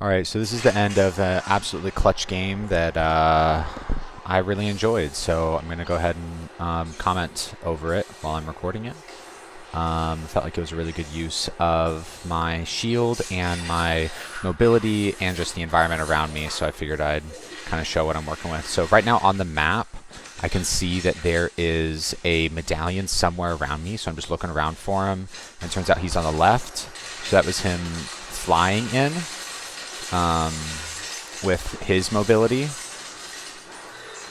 Alright, so this is the end of an absolutely clutch game that I really enjoyed. So I'm going to go ahead and comment over it while I'm recording it. Felt like it was a really good use of my shield and my mobility and just the environment around me. So I figured I'd kind of show what I'm working with. So right now on the map, I can see that there is a medallion somewhere around me. So I'm just looking around for him. And it turns out he's on the left. So that was him flying in. With his mobility.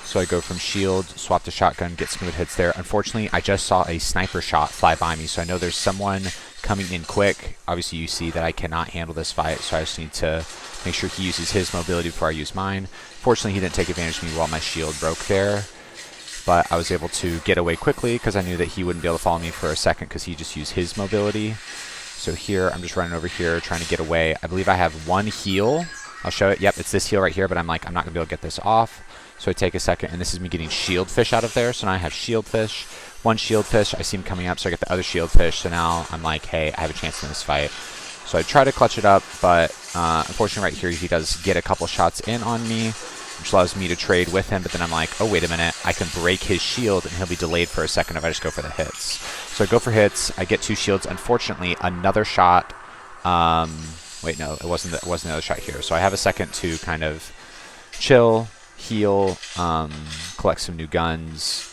So I go from shield, swap to shotgun, get some good hits there. Unfortunately, I just saw a sniper shot fly by me, so I know there's someone coming in quick. Obviously, you see that I cannot handle this fight, so I just need to make sure he uses his mobility before I use mine. Fortunately, he didn't take advantage of me while my shield broke there, but I was able to get away quickly because I knew that he wouldn't be able to follow me for a second because he just used his mobility. So here, I'm just running over here, trying to get away. I believe I have one heal. I'll show it. Yep, it's this heal right here, but I'm like, I'm not going to be able to get this off. So I take a second, and this is me getting shield fish out of there. So now I have shield fish. One shield fish. I see him coming up, so I get the other shield fish. So now I'm like, hey, I have a chance in this fight. So I try to clutch it up, but unfortunately right here, he does get a couple shots in on me, which allows me to trade with him. But then I'm like, oh, wait a minute. I can break his shield, and he'll be delayed for a second if I just go for the hits. So I go for hits. I get 2 shields. Unfortunately, another shot. Wait, no, it wasn't another shot here. So I have a second to kind of chill, heal, collect some new guns,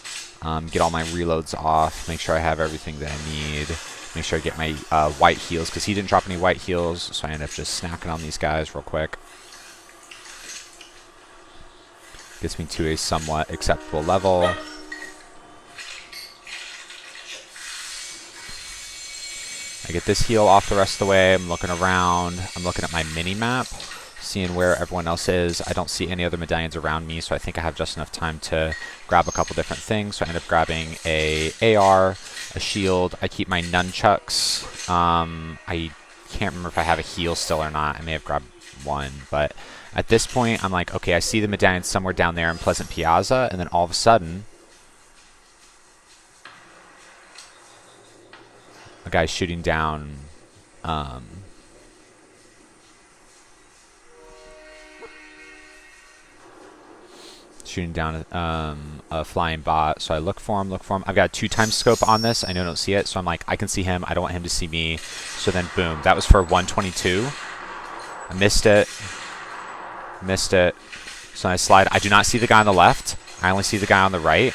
get all my reloads off, make sure I have everything that I need, make sure I get my white heals, because he didn't drop any white heals, so I end up just snacking on these guys real quick. Gets me to a somewhat acceptable level. I get this heal off the rest of the way. I'm looking around. I'm looking at my mini-map, seeing where everyone else is. I don't see any other medallions around me, so I think I have just enough time to grab a couple different things. So I end up grabbing a AR, a shield. I keep my Numchucks. I can't remember if I have a heal still or not. I may have grabbed one, but at this point, I'm like, okay, I see the medallion somewhere down there in Pleasant Piazza, and then all of a sudden, a guy's shooting down a flying bot. So I look for him. I've got a 2x scope on this. I know I don't see it, so I'm like, I can see him. I don't want him to see me. So then, boom. That was for 122. I missed it. So I slide. I do not see the guy on the left. I only see the guy on the right.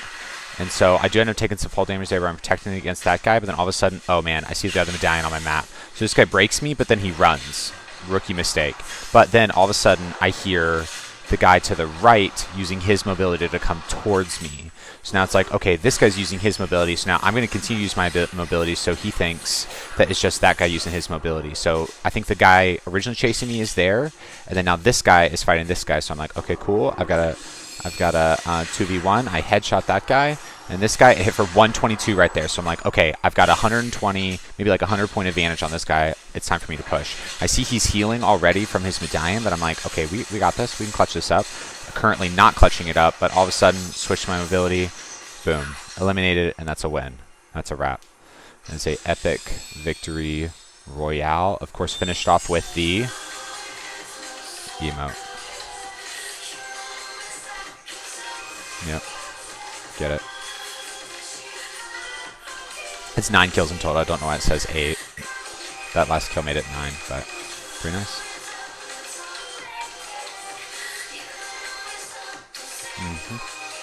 And so I do end up taking some fall damage there where I'm protecting against that guy, but then all of a sudden, oh man, I see the other medallion on my map. So this guy breaks me, but then he runs. Rookie mistake. But then all of a sudden, I hear the guy to the right using his mobility to come towards me. So now it's like, okay, this guy's using his mobility, so now I'm going to continue to use my mobility, so he thinks that it's just that guy using his mobility. So I think the guy originally chasing me is there, and then now this guy is fighting this guy, so I'm like, okay, cool, I've got a 2v1. I headshot that guy, and this guy hit for 122 right there. So I'm like, okay, I've got 120, maybe like 100-point advantage on this guy. It's time for me to push. I see he's healing already from his medallion, but I'm like, okay, we got this. We can clutch this up. Currently not clutching it up, but all of a sudden, switch to my mobility. Boom. Eliminated, and that's a win. That's a wrap. And it's a epic victory royale. Of course, finished off with the emote. Yep. Get it. It's 9 kills in total. I don't know why it says 8. That last kill made it 9, but pretty nice. Mm-hmm.